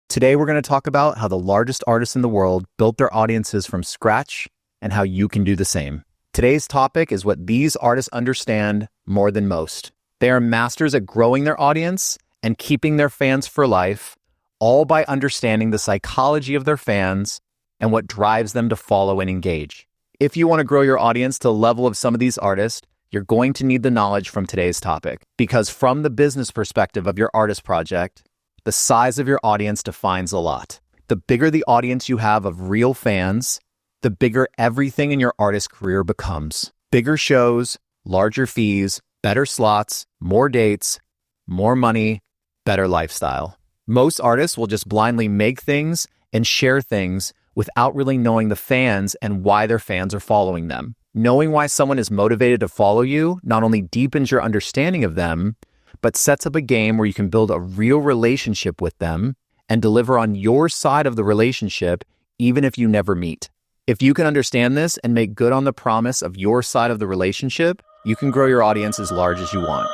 Today, we're going to talk about how the largest artists in the world built their audiences from scratch and how you can do the same. Today's topic is what these artists understand more than most. They are masters at growing their audience and keeping their fans for life, all by understanding the psychology of their fans and what drives them to follow and engage. If you want to grow your audience to the level of some of these artists, you're going to need the knowledge from today's topic, because from the business perspective of your artist project, the size of your audience defines a lot. The bigger the audience you have of real fans, the bigger everything in your artist career becomes. Bigger shows, larger fees, better slots, more dates, more money, better lifestyle. Most artists will just blindly make things and share things without really knowing the fans and why their fans are following them. Knowing why someone is motivated to follow you not only deepens your understanding of them, but sets up a game where you can build a real relationship with them and deliver on your side of the relationship, even if you never meet. If you can understand this and make good on the promise of your side of the relationship, you can grow your audience as large as you want.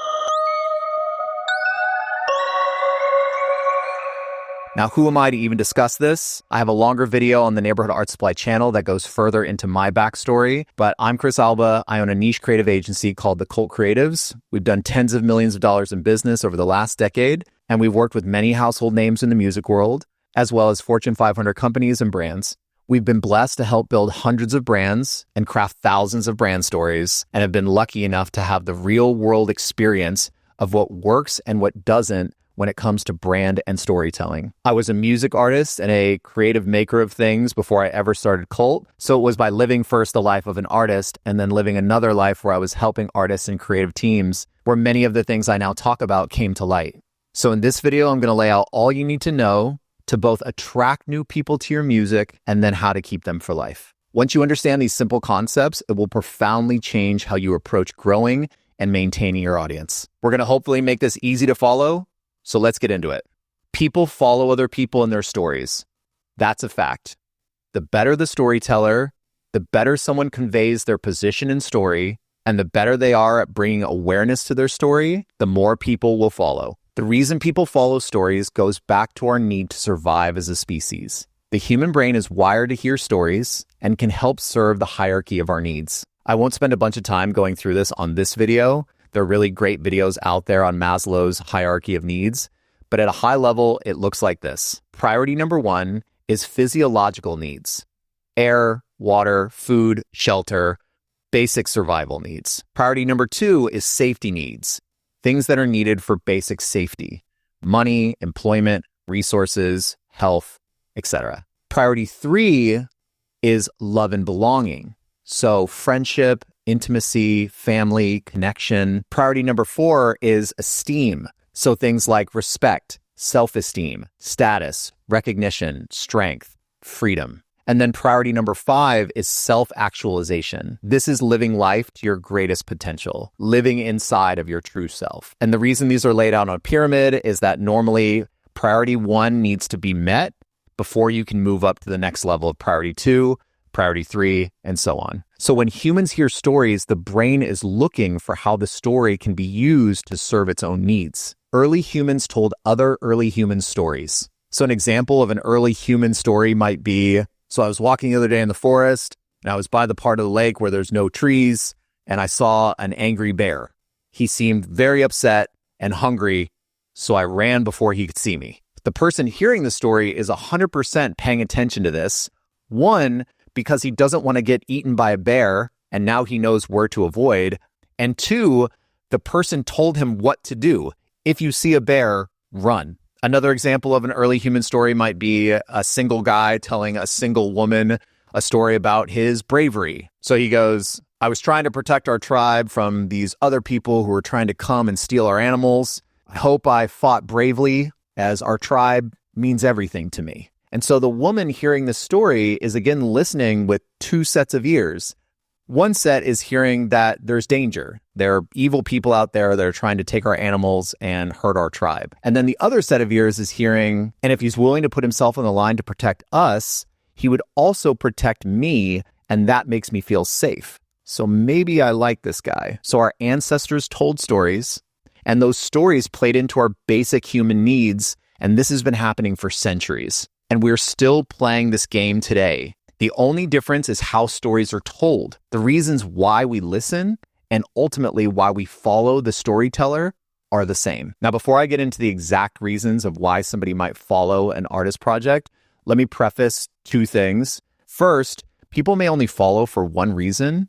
Now, who am I to even discuss this? I have a longer video on the Neighborhood Art Supply channel that goes further into my backstory, but I'm Chris Alba. I own a niche creative agency called The Cult Creatives. We've done tens of millions of dollars in business over the last decade, and we've worked with many household names in the music world, as well as Fortune 500 companies and brands. We've been blessed to help build hundreds of brands and craft thousands of brand stories, and have been lucky enough to have the real world experience of what works and what doesn't when it comes to brand and storytelling. I was a music artist and a creative maker of things before I ever started Cult. So it was by living first the life of an artist and then living another life where I was helping artists and creative teams, where many of the things I now talk about came to light. So in this video, I'm going to lay out all you need to know to both attract new people to your music and then how to keep them for life. Once you understand these simple concepts, it will profoundly change how you approach growing and maintaining your audience. We're going to hopefully make this easy to follow. So let's get into it. People follow other people in their stories. That's a fact. The better the storyteller, the better someone conveys their position in story, and the better they are at bringing awareness to their story, the more people will follow. The reason people follow stories goes back to our need to survive as a species. The human brain is wired to hear stories and can help serve the hierarchy of our needs. I won't spend a bunch of time going through this on this video. There are really great videos out there on Maslow's hierarchy of needs, but at a high level, it looks like this. Priority number 1 is physiological needs: air, water, food, shelter, basic survival needs. Priority number 2 is safety needs, things that are needed for basic safety: money, employment, resources, health, etc. Priority 3 is love and belonging. So friendship, intimacy, family, connection. Priority number 4 is esteem. So things like respect, self-esteem, status, recognition, strength, freedom. And then priority number 5 is self-actualization. This is living life to your greatest potential, living inside of your true self. And the reason these are laid out on a pyramid is that normally priority 1 needs to be met before you can move up to the next level of priority 2, priority 3, and so on. So when humans hear stories, the brain is looking for how the story can be used to serve its own needs. Early humans told other early human stories. So an example of an early human story might be, so I was walking the other day in the forest, and I was by the part of the lake where there's no trees, and I saw an angry bear. He seemed very upset and hungry, so I ran before he could see me. The person hearing the story is 100% paying attention to this. 1, because he doesn't want to get eaten by a bear, and now he knows where to avoid. And 2, the person told him what to do. If you see a bear, run. Another example of an early human story might be a single guy telling a single woman a story about his bravery. So he goes, I was trying to protect our tribe from these other people who were trying to come and steal our animals. I hope I fought bravely, as our tribe means everything to me. And so the woman hearing the story is again listening with 2 sets of ears. One set is hearing that there's danger. There are evil people out there that are trying to take our animals and hurt our tribe. And then the other set of ears is hearing, and if he's willing to put himself on the line to protect us, he would also protect me, and that makes me feel safe. So maybe I like this guy. So our ancestors told stories, and those stories played into our basic human needs And this has been happening for centuries. And we're still playing this game today. The only difference is how stories are told. The reasons why we listen and ultimately why we follow the storyteller are the same. Now, before I get into the exact reasons of why somebody might follow an artist project, let me preface two things. First, people may only follow for one reason,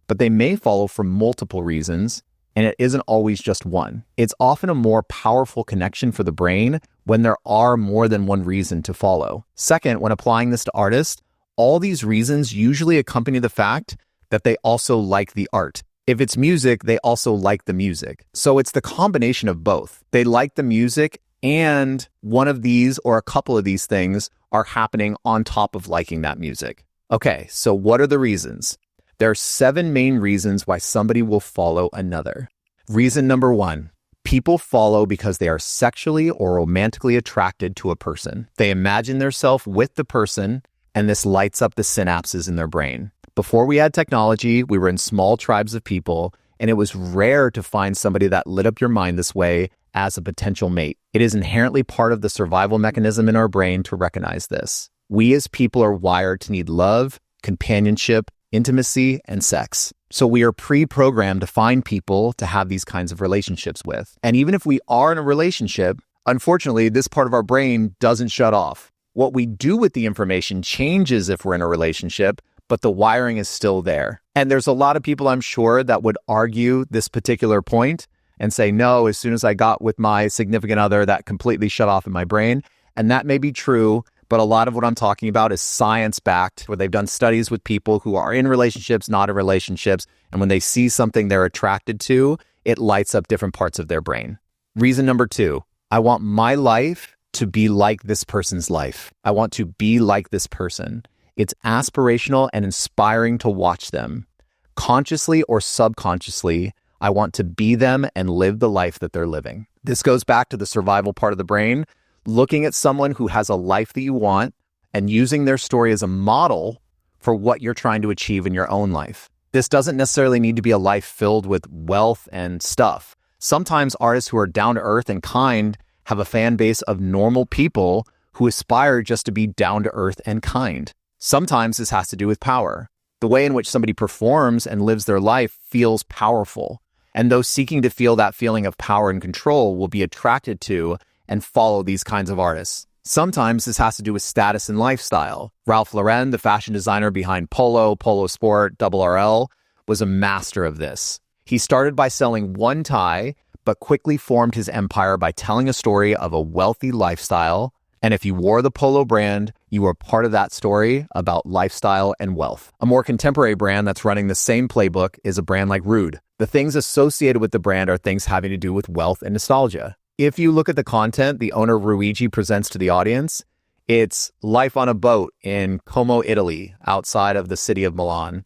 but they may follow for multiple reasons, and it isn't always just one. It's often a more powerful connection for the brain when there are more than one reason to follow. Second, when applying this to artists, all these reasons usually accompany the fact that they also like the art. If it's music, they also like the music. So it's the combination of both. They like the music, and one of these or a couple of these things are happening on top of liking that music. Okay, so what are the reasons? There are 7 main reasons why somebody will follow another. Reason number 1, people follow because they are sexually or romantically attracted to a person. They imagine themselves with the person, and this lights up the synapses in their brain. Before we had technology, we were in small tribes of people, and it was rare to find somebody that lit up your mind this way as a potential mate. It is inherently part of the survival mechanism in our brain to recognize this. We as people are wired to need love, companionship, intimacy, and sex. So we are pre-programmed to find people to have these kinds of relationships with. And even if we are in a relationship, unfortunately, this part of our brain doesn't shut off. What we do with the information changes if we're in a relationship, but the wiring is still there. And there's a lot of people, I'm sure, that would argue this particular point and say, no, as soon as I got with my significant other, that completely shut off in my brain. And that may be true, but a lot of what I'm talking about is science-backed, where they've done studies with people who are in relationships, not in relationships, and when they see something they're attracted to, it lights up different parts of their brain. Reason number 2, I want my life to be like this person's life. I want to be like this person. It's aspirational and inspiring to watch them. Consciously or subconsciously, I want to be them and live the life that they're living. This goes back to the survival part of the brain, looking at someone who has a life that you want and using their story as a model for what you're trying to achieve in your own life. This doesn't necessarily need to be a life filled with wealth and stuff. Sometimes artists who are down to earth and kind have a fan base of normal people who aspire just to be down to earth and kind. Sometimes this has to do with power. The way in which somebody performs and lives their life feels powerful. And those seeking to feel that feeling of power and control will be attracted to and follow these kinds of artists. Sometimes this has to do with status and lifestyle. Ralph Lauren, the fashion designer behind Polo, Polo Sport, Double RL, was a master of this. He started by selling one tie, but quickly formed his empire by telling a story of a wealthy lifestyle. And if you wore the Polo brand, you were part of that story about lifestyle and wealth. A more contemporary brand that's running the same playbook is a brand like Rude. The things associated with the brand are things having to do with wealth and nostalgia. If you look at the content the owner Ruigi presents to the audience, it's life on a boat in Como, Italy, outside of the city of Milan.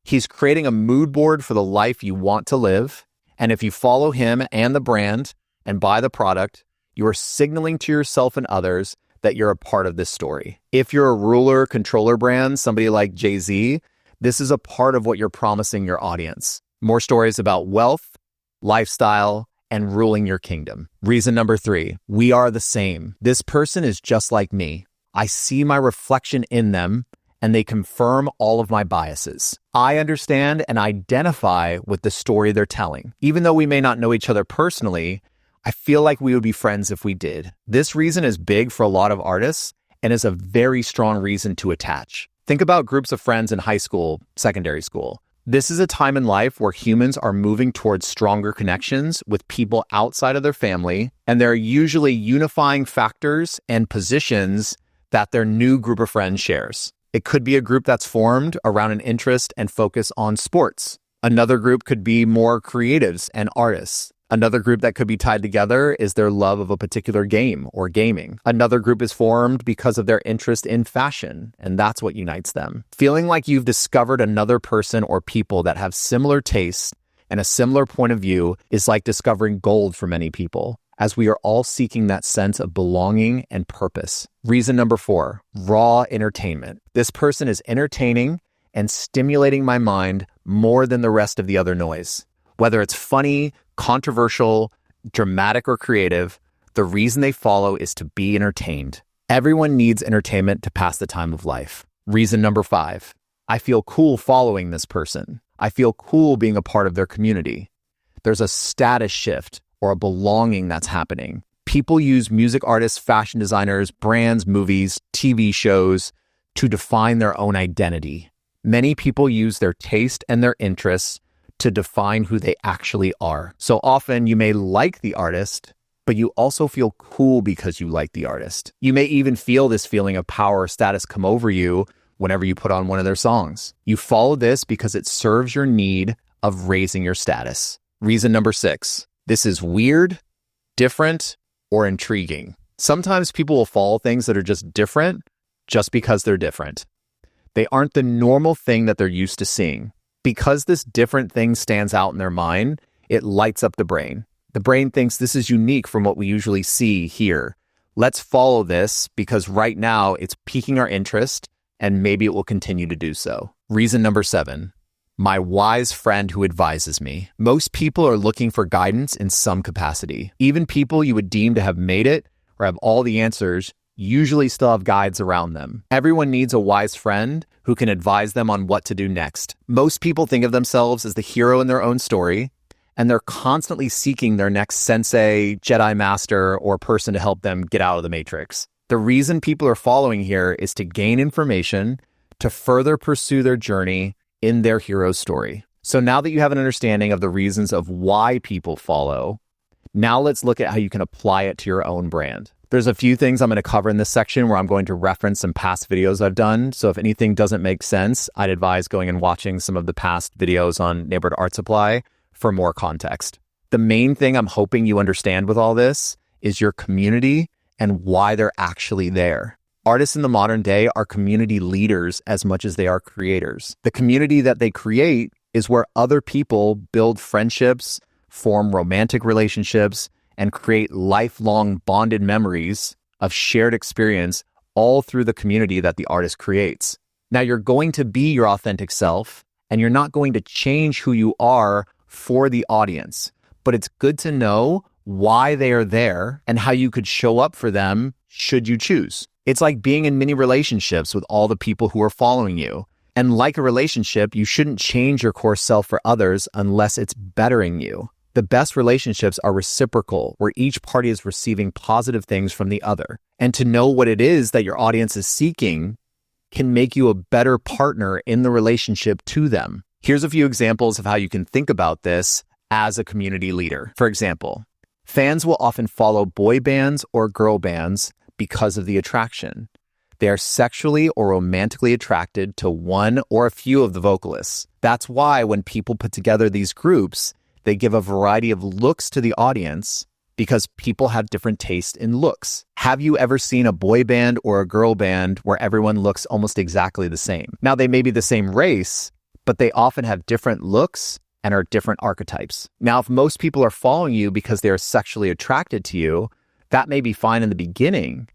He's creating a mood board for the life you want to live. And if you follow him and the brand and buy the product, you are signaling to yourself and others that you're a part of this story. If you're a ruler, controller brand, somebody like Jay-Z, this is a part of what you're promising your audience. More stories about wealth, lifestyle, and ruling your kingdom. Reason number 3, we are the same. This person is just like me. I see my reflection in them, and they confirm all of my biases. I understand and identify with the story they're telling. Even though we may not know each other personally, I feel like we would be friends if we did. This reason is big for a lot of artists and is a very strong reason to attach. Think about groups of friends in high school, secondary school. This is a time in life where humans are moving towards stronger connections with people outside of their family, and there are usually unifying factors and positions that their new group of friends shares. It could be a group that's formed around an interest and focus on sports. Another group could be more creatives and artists. Another group that could be tied together is their love of a particular game or gaming. Another group is formed because of their interest in fashion, and that's what unites them. Feeling like you've discovered another person or people that have similar tastes and a similar point of view is like discovering gold for many people, as we are all seeking that sense of belonging and purpose. Reason number 4, raw entertainment. This person is entertaining and stimulating my mind more than the rest of the other noise. Whether it's funny, controversial, dramatic, or creative, The reason they follow is to be entertained. Everyone needs entertainment to pass the time of life. Reason number 5, I feel cool following this person. I feel cool being a part of their community. There's a status shift or a belonging that's happening. People use music artists, fashion designers, brands, movies, TV shows to define their own identity. Many people use their taste and their interests to define who they actually are. So often you may like the artist, but you also feel cool because you like the artist. You may even feel this feeling of power or status come over you whenever you put on one of their songs. You follow this because it serves your need of raising your status. Reason number 6, this is weird, different, or intriguing. Sometimes people will follow things that are just different just because they're different. They aren't the normal thing that they're used to seeing. Because this different thing stands out in their mind, it lights up the brain. The brain thinks this is unique from what we usually see here. Let's follow this because right now it's piquing our interest and maybe it will continue to do so. Reason number 7, my wise friend who advises me. Most people are looking for guidance in some capacity. Even people you would deem to have made it or have all the answers usually still have guides around them. Everyone needs a wise friend who can advise them on what to do next. Most people think of themselves as the hero in their own story, and they're constantly seeking their next sensei, Jedi master, or person to help them get out of the matrix. The reason people are following here is to gain information, to further pursue their journey in their hero's story. So now that you have an understanding of the reasons of why people follow, now let's look at how you can apply it to your own brand. There's a few things I'm going to cover in this section where I'm going to reference some past videos I've done. So if anything doesn't make sense, I'd advise going and watching some of the past videos on Neighborhood Art Supply for more context. The main thing I'm hoping you understand with all this is your community and why they're actually there. Artists in the modern day are community leaders as much as they are creators. The community that they create is where other people build friendships, form romantic relationships, and create lifelong bonded memories of shared experience all through the community that the artist creates. Now, you're going to be your authentic self, and you're not going to change who you are for the audience. But it's good to know why they are there and how you could show up for them should you choose. It's like being in many relationships with all the people who are following you. And like a relationship, you shouldn't change your core self for others unless it's bettering you. The best relationships are reciprocal, where each party is receiving positive things from the other. And to know what it is that your audience is seeking can make you a better partner in the relationship to them. Here's a few examples of how you can think about this as a community leader. For example, fans will often follow boy bands or girl bands because of the attraction. They are sexually or romantically attracted to one or a few of the vocalists. That's why when people put together these groups, they give a variety of looks to the audience because people have different taste in looks. Have you ever seen a boy band or a girl band where everyone looks almost exactly the same? Now, they may be the same race, but they often have different looks and are different archetypes. Now, if most people are following you because they are sexually attracted to you, that may be fine in the beginning.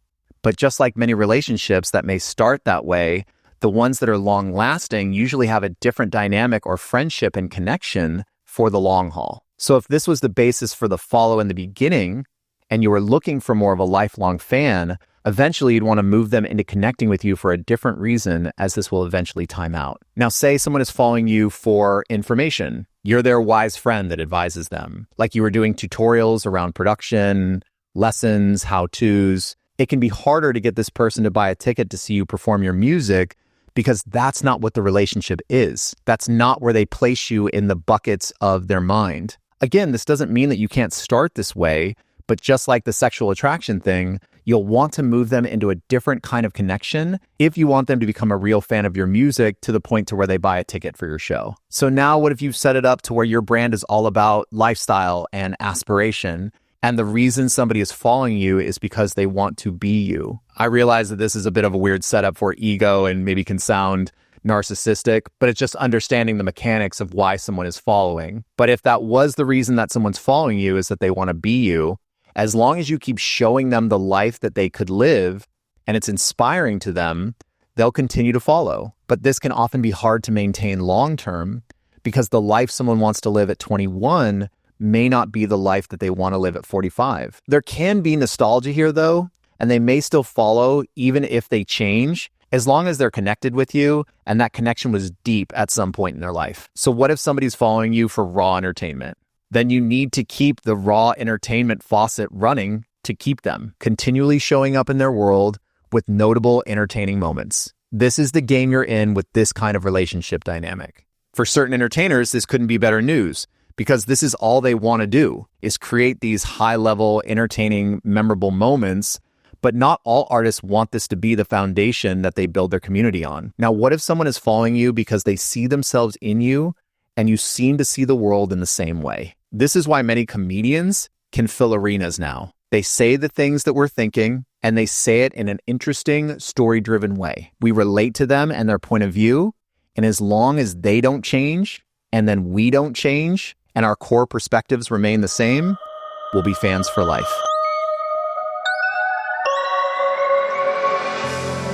But just like many relationships that may start that way, the ones that are long-lasting usually have a different dynamic or friendship and connection for the long haul. So if this was the basis for the follow in the beginning, and you were looking for more of a lifelong fan, eventually you'd want to move them into connecting with you for a different reason, as this will eventually time out. Now, say someone is following you for information. You're their wise friend that advises them. Like you were doing tutorials around production, lessons, how-tos. It can be harder to get this person to buy a ticket to see you perform your music because that's not what the relationship is. That's not where they place you in the buckets of their mind. Again, this doesn't mean that you can't start this way, but just like the sexual attraction thing, you'll want to move them into a different kind of connection if you want them to become a real fan of your music to the point to where they buy a ticket for your show. So now what if you've set it up to where your brand is all about lifestyle and aspiration, and the reason somebody is following you is because they want to be you? I realize that this is a bit of a weird setup for ego and maybe can sound narcissistic, but it's just understanding the mechanics of why someone is following. But if that was the reason that someone's following you is that they want to be you, as long as you keep showing them the life that they could live and it's inspiring to them, they'll continue to follow. But this can often be hard to maintain long-term because the life someone wants to live at 21 may not be the life that they want to live at 45. There can be nostalgia here though, and they may still follow even if they change, as long as they're connected with you and that connection was deep at some point in their life. So what if somebody's following you for raw entertainment? Then you need to keep the raw entertainment faucet running to keep them continually showing up in their world with notable entertaining moments. This is the game you're in with this kind of relationship dynamic. For certain entertainers, this couldn't be better news, because this is all they want to do, is create these high-level, entertaining, memorable moments. But not all artists want this to be the foundation that they build their community on. Now, what if someone is following you because they see themselves in you and you seem to see the world in the same way? This is why many comedians can fill arenas now. They say the things that we're thinking, and they say it in an interesting, story-driven way. We relate to them and their point of view, and as long as they don't change, and then we don't change, and our core perspectives remain the same, we'll be fans for life.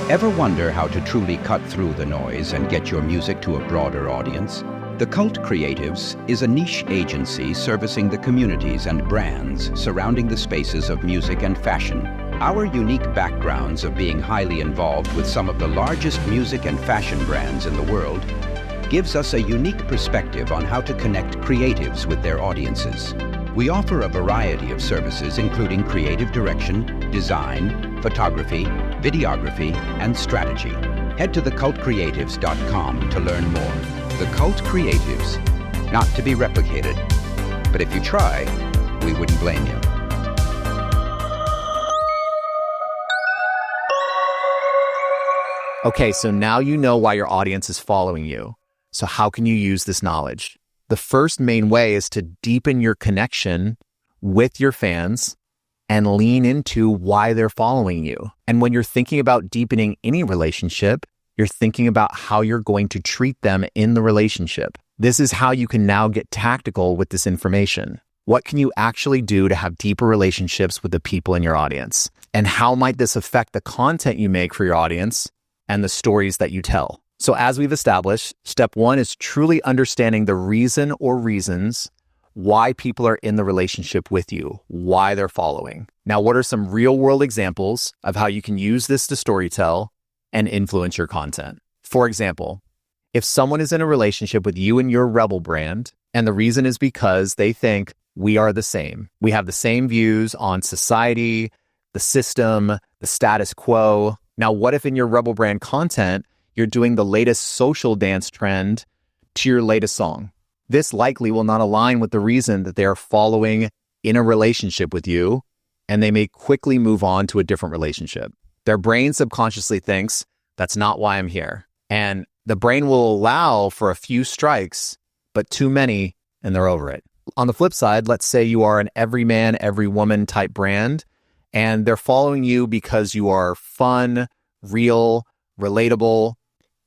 Ever wonder how to truly cut through the noise and get your music to a broader audience? The Cult Creatives is a niche agency servicing the communities and brands surrounding the spaces of music and fashion. Our unique backgrounds of being highly involved with some of the largest music and fashion brands in the world gives us a unique perspective on how to connect creatives with their audiences. We offer a variety of services including creative direction, design, photography, videography, and strategy. Head to thecultcreatives.com to learn more. The Cult Creatives, not to be replicated, but if you try, we wouldn't blame you. Okay, so now you know why your audience is following you. So how can you use this knowledge? The first main way is to deepen your connection with your fans and lean into why they're following you. And when you're thinking about deepening any relationship, you're thinking about how you're going to treat them in the relationship. This is how you can now get tactical with this information. What can you actually do to have deeper relationships with the people in your audience? And how might this affect the content you make for your audience and the stories that you tell? So as we've established, step one is truly understanding the reason or reasons why people are in the relationship with you, why they're following. Now, what are some real world examples of how you can use this to storytell and influence your content? For example, if someone is in a relationship with you and your Rebel brand, and the reason is because they think we are the same. We have the same views on society, the system, the status quo. Now, what if in your Rebel brand content, you're doing the latest social dance trend to your latest song? This likely will not align with the reason that they are following in a relationship with you, and they may quickly move on to a different relationship. Their brain subconsciously thinks, that's not why I'm here. And the brain will allow for a few strikes, but too many, and they're over it. On the flip side, let's say you are an every man, every woman type brand, and they're following you because you are fun, real, relatable,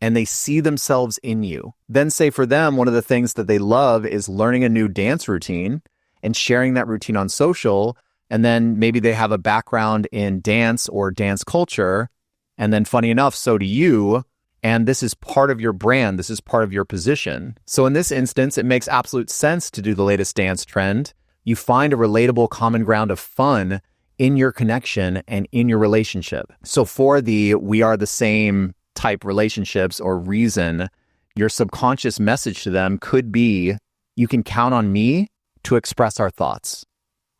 and they see themselves in you. Then say for them, one of the things that they love is learning a new dance routine and sharing that routine on social. And then maybe they have a background in dance or dance culture. And then funny enough, so do you. And this is part of your brand. This is part of your position. So in this instance, it makes absolute sense to do the latest dance trend. You find a relatable common ground of fun in your connection and in your relationship. So for the we are the same type relationships or reason, your subconscious message to them could be, you can count on me to express our thoughts.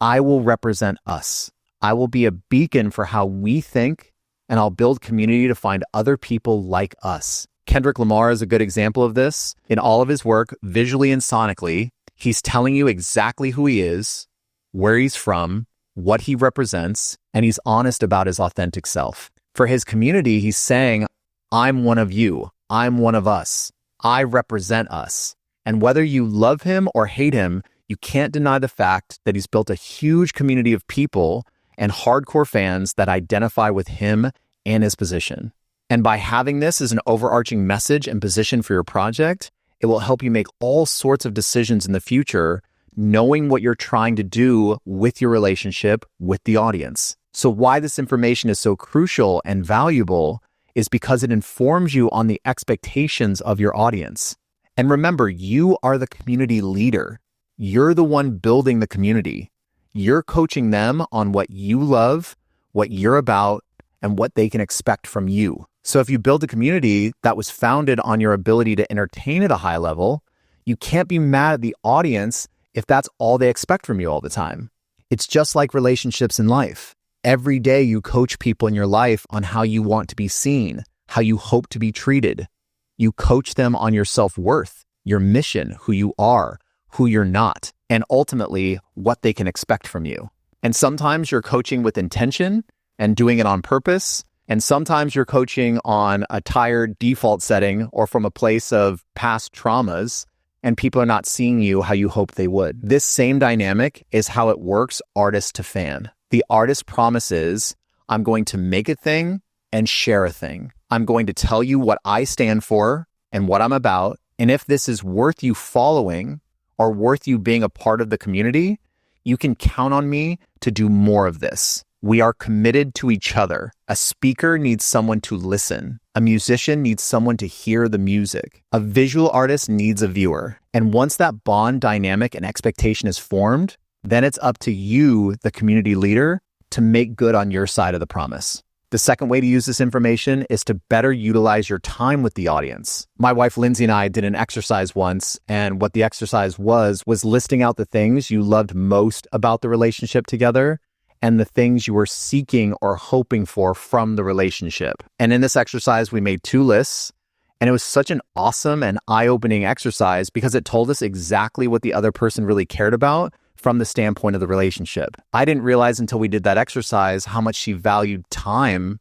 I will represent us. I will be a beacon for how we think, and I'll build community to find other people like us. Kendrick Lamar is a good example of this. In all of his work, visually and sonically, he's telling you exactly who he is, where he's from, what he represents, and he's honest about his authentic self. For his community, he's saying, I'm one of you. I'm one of us. I represent us. And whether you love him or hate him, you can't deny the fact that he's built a huge community of people and hardcore fans that identify with him and his position. And by having this as an overarching message and position for your project, it will help you make all sorts of decisions in the future, knowing what you're trying to do with your relationship with the audience. So why this information is so crucial and valuable is because it informs you on the expectations of your audience. And remember, you are the community leader. You're the one building the community. You're coaching them on what you love, what you're about, and what they can expect from you. So if you build a community that was founded on your ability to entertain at a high level, you can't be mad at the audience if that's all they expect from you all the time. It's just like relationships in life. Every day you coach people in your life on how you want to be seen, how you hope to be treated. You coach them on your self-worth, your mission, who you are, who you're not, and ultimately what they can expect from you. And sometimes you're coaching with intention and doing it on purpose. And sometimes you're coaching on a tired default setting or from a place of past traumas, and people are not seeing you how you hoped they would. This same dynamic is how it works artist to fan. The artist promises, I'm going to make a thing and share a thing. I'm going to tell you what I stand for and what I'm about. And if this is worth you following or worth you being a part of the community, you can count on me to do more of this. We are committed to each other. A speaker needs someone to listen. A musician needs someone to hear the music. A visual artist needs a viewer. And once that bond dynamic and expectation is formed, then it's up to you, the community leader, to make good on your side of the promise. The second way to use this information is to better utilize your time with the audience. My wife, Lindsay, and I did an exercise once, and what the exercise was listing out the things you loved most about the relationship together and the things you were seeking or hoping for from the relationship. And in this exercise, we made 2 lists, and it was such an awesome and eye-opening exercise because it told us exactly what the other person really cared about from the standpoint of the relationship. I didn't realize until we did that exercise how much she valued time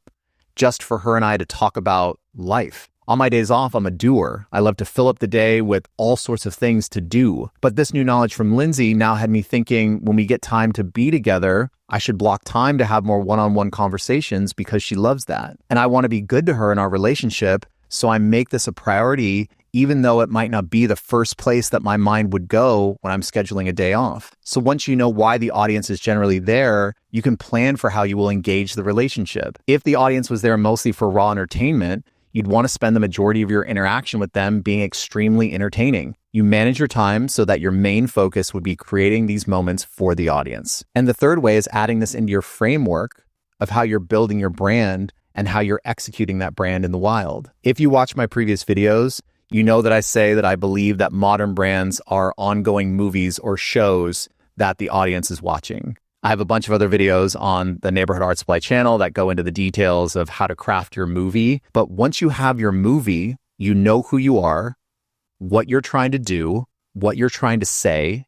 just for her and I to talk about life. On my days off, I'm a doer. I love to fill up the day with all sorts of things to do. But this new knowledge from Lindsay now had me thinking when we get time to be together, I should block time to have more one-on-one conversations because she loves that. And I want to be good to her in our relationship, so I make this a priority even though it might not be the first place that my mind would go when I'm scheduling a day off. So once you know why the audience is generally there, you can plan for how you will engage the relationship. If the audience was there mostly for raw entertainment, you'd want to spend the majority of your interaction with them being extremely entertaining. You manage your time so that your main focus would be creating these moments for the audience. And the third way is adding this into your framework of how you're building your brand and how you're executing that brand in the wild. If you watch my previous videos, you know that I say that I believe that modern brands are ongoing movies or shows that the audience is watching. I have a bunch of other videos on the Neighborhood Art Supply channel that go into the details of how to craft your movie. But once you have your movie, you know who you are, what you're trying to do, what you're trying to say,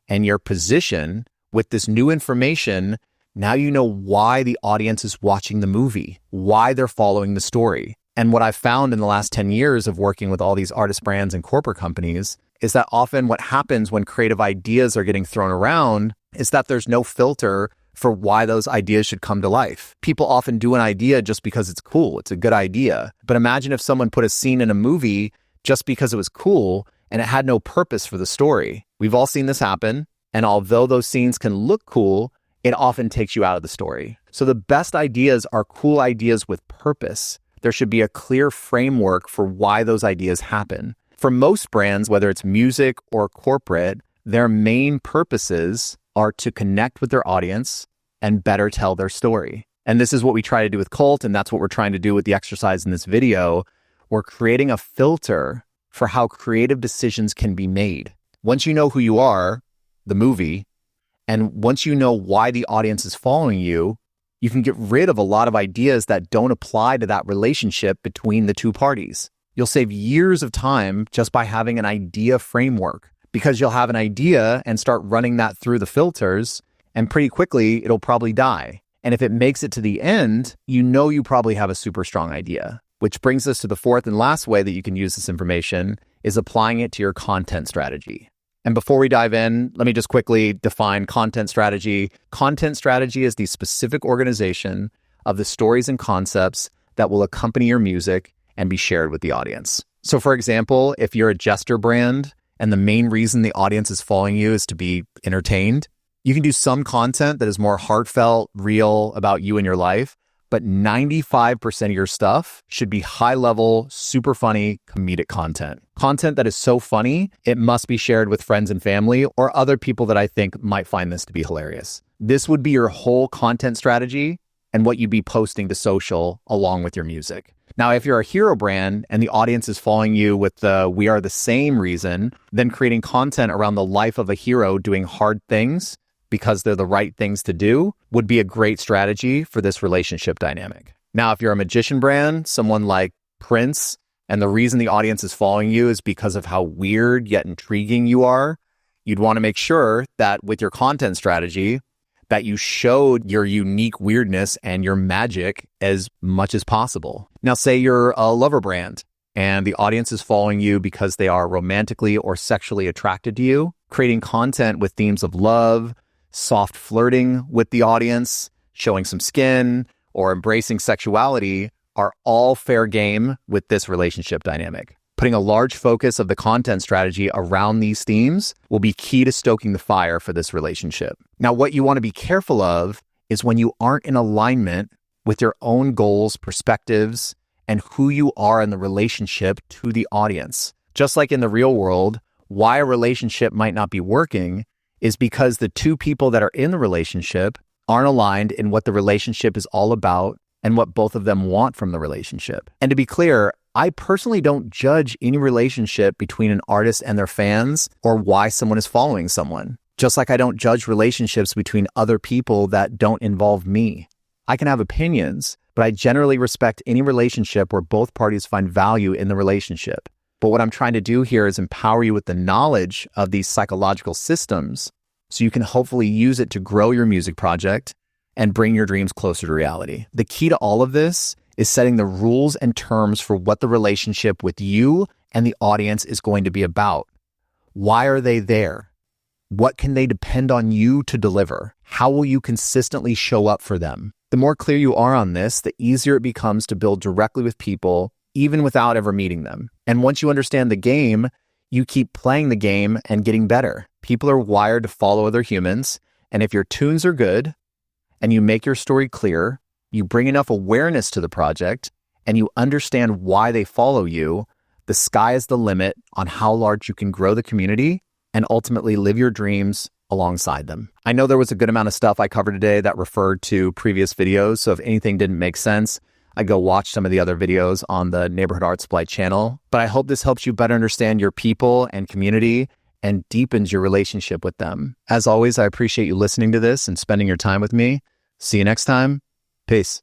and your position with this new information. Now you know why the audience is watching the movie, why they're following the story. And what I've found in the last 10 years of working with all these artist brands and corporate companies is that often what happens when creative ideas are getting thrown around is that there's no filter for why those ideas should come to life. People often do an idea just because it's cool. It's a good idea. But imagine if someone put a scene in a movie just because it was cool and it had no purpose for the story. We've all seen this happen. And although those scenes can look cool, it often takes you out of the story. So the best ideas are cool ideas with purpose. There should be a clear framework for why those ideas happen. For most brands, whether it's music or corporate, their main purposes are to connect with their audience and better tell their story. And this is what we try to do with Cult, and that's what we're trying to do with the exercise in this video. We're creating a filter for how creative decisions can be made. Once you know who you are, the movie, and once you know why the audience is following you, you can get rid of a lot of ideas that don't apply to that relationship between the two parties. You'll save years of time just by having an idea framework, because you'll have an idea and start running that through the filters, and pretty quickly it'll probably die. And if it makes it to the end, you know you probably have a super strong idea. Which brings us to the fourth and last way that you can use this information is applying it to your content strategy. And before we dive in, let me just quickly define content strategy. Content strategy is the specific organization of the stories and concepts that will accompany your music and be shared with the audience. So for example, if you're a gesture brand and the main reason the audience is following you is to be entertained, you can do some content that is more heartfelt, real about you and your life, but 95% of your stuff should be high level, super funny, comedic content. Content that is so funny, it must be shared with friends and family or other people that I think might find this to be hilarious. This would be your whole content strategy and what you'd be posting to social along with your music. Now, if you're a hero brand and the audience is following you with the "we are the same" reason, then creating content around the life of a hero doing hard things because they're the right things to do would be a great strategy for this relationship dynamic. Now, if you're a magician brand, someone like Prince, and the reason the audience is following you is because of how weird yet intriguing you are, you'd want to make sure that with your content strategy, that you showed your unique weirdness and your magic as much as possible. Now, say you're a lover brand and the audience is following you because they are romantically or sexually attracted to you. Creating content with themes of love, soft flirting with the audience, showing some skin, or embracing sexuality are all fair game with this relationship dynamic. Putting a large focus of the content strategy around these themes will be key to stoking the fire for this relationship. Now, what you want to be careful of is when you aren't in alignment with your own goals, perspectives, and who you are in the relationship to the audience. Just like in the real world, why a relationship might not be working is because the two people that are in the relationship aren't aligned in what the relationship is all about and what both of them want from the relationship. And to be clear, I personally don't judge any relationship between an artist and their fans or why someone is following someone. Just like I don't judge relationships between other people that don't involve me. I can have opinions, but I generally respect any relationship where both parties find value in the relationship. But what I'm trying to do here is empower you with the knowledge of these psychological systems so you can hopefully use it to grow your music project and bring your dreams closer to reality. The key to all of this is setting the rules and terms for what the relationship with you and the audience is going to be about. Why are they there? What can they depend on you to deliver? How will you consistently show up for them? The more clear you are on this, the easier it becomes to build directly with people, even without ever meeting them. And once you understand the game, you keep playing the game and getting better. People are wired to follow other humans, and if your tunes are good and you make your story clear, you bring enough awareness to the project, and you understand why they follow you, the sky is the limit on how large you can grow the community and ultimately live your dreams alongside them. I know there was a good amount of stuff I covered today that referred to previous videos, so if anything didn't make sense, I go watch some of the other videos on the Neighborhood Art Supply channel. But I hope this helps you better understand your people and community and deepens your relationship with them. As always, I appreciate you listening to this and spending your time with me. See you next time. Peace.